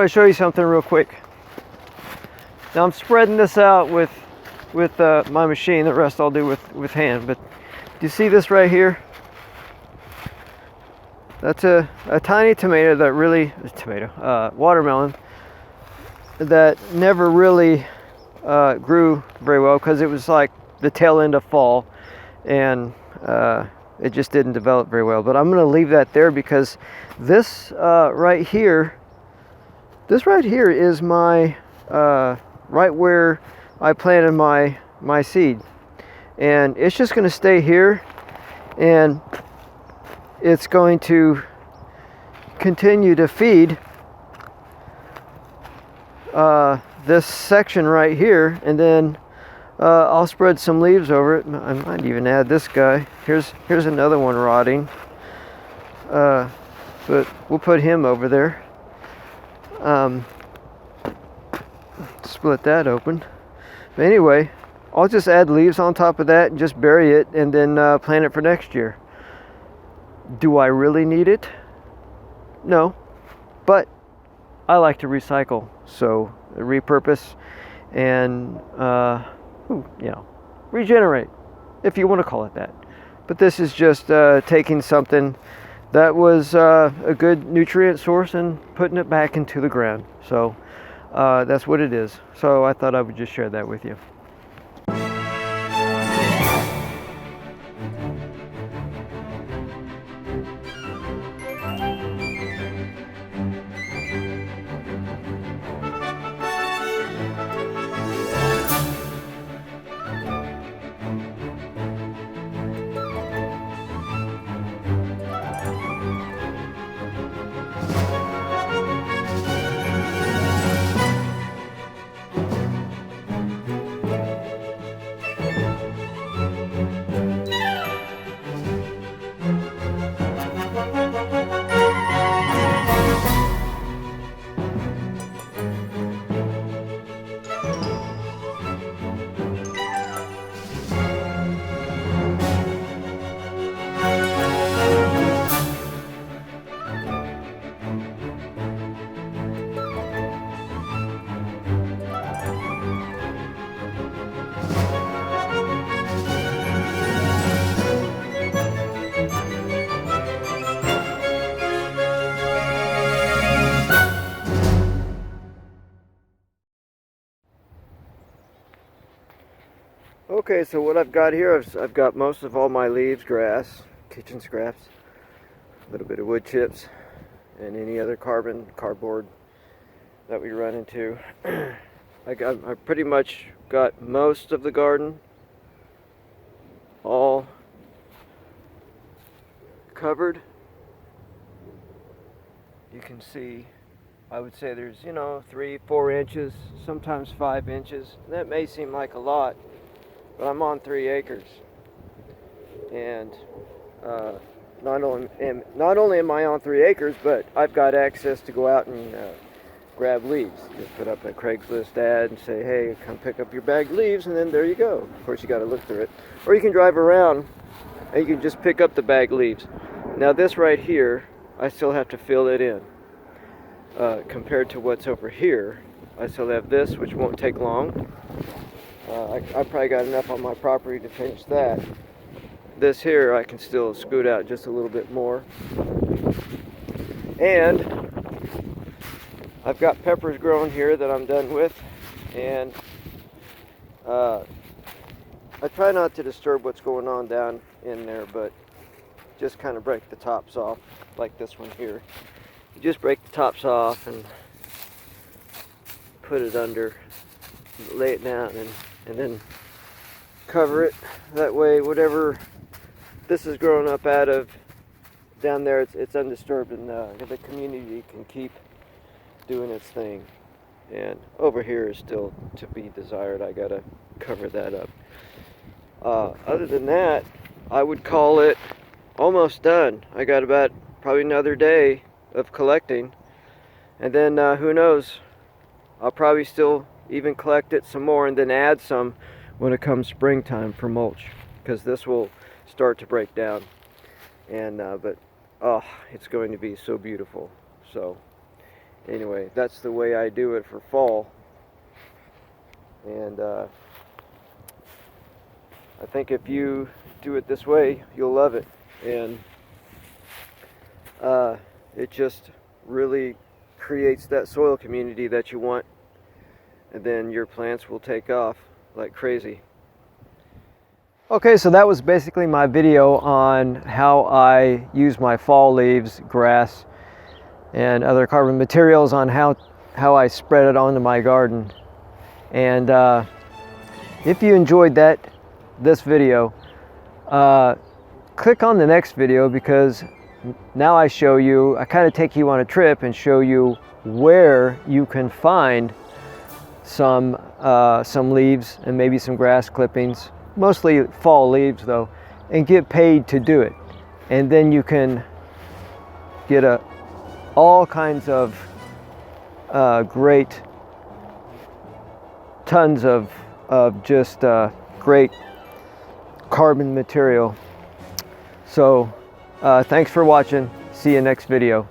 want to show you something real quick. Now I'm spreading this out with my machine. The rest I'll do with hand. But do you see this right here? That's a tiny tomato that really watermelon that never really grew very well because it was like the tail end of fall, and it just didn't develop very well. But I'm going to leave that there because this right here is my right where I planted my seed, and it's just going to stay here, and it's going to continue to feed this section right here, and then I'll spread some leaves over it. I might even add this guy. Here's another one rotting, but we'll put him over there. Split that open. But anyway, I'll just add leaves on top of that and just bury it, and then plant it for next year. Do I really need it? No, but I like to recycle, so repurpose and regenerate, if you want to call it that. But this is just taking something that was a good nutrient source and putting it back into the ground. So that's what it is. So I thought I would just share that with you. Okay, so what I've got here, I've got most of all my leaves, grass, kitchen scraps, a little bit of wood chips, and any other cardboard that we run into. I pretty much got most of the garden all covered. You can see, I would say there's 3-4 inches, sometimes 5 inches. That may seem like a lot, but I'm on 3 acres, and not only am I on 3 acres, but I've got access to go out and grab leaves. Just put up a Craigslist ad and say, hey, come pick up your bagged leaves, and then there you go. Of course, you got to look through it, or you can drive around and you can just pick up the bagged leaves. Now this right here, I still have to fill it in. Compared to what's over here, I still have this, which won't take long. I probably got enough on my property to finish that. This here I can still scoot out just a little bit more. And I've got peppers growing here that I'm done with, and I try not to disturb what's going on down in there, but just kind of break the tops off, like this one here. You just break the tops off and put it under, lay it down, and then cover it. That way, whatever this is growing up out of down there, it's undisturbed, and the community can keep doing its thing. And over here is still to be desired. I gotta cover that up. Other than that, I would call it almost done. I got about probably another day of collecting, and then who knows, I'll probably still even collect it some more and then add some when it comes springtime for mulch, because this will start to break down. And but oh, it's going to be so beautiful. So anyway, that's the way I do it for fall. And I think if you do it this way, you'll love it. And it just really creates that soil community that you want, and then your plants will take off like crazy. Okay, so that was basically my video on how I use my fall leaves, grass, and other carbon materials on how I spread it onto my garden. And if you enjoyed this video, click on the next video, because now I kind of take you on a trip and show you where you can find some leaves and maybe some grass clippings, mostly fall leaves though, and get paid to do it. And then you can get all kinds of great tons of just great carbon material. So thanks for watching. See you next video.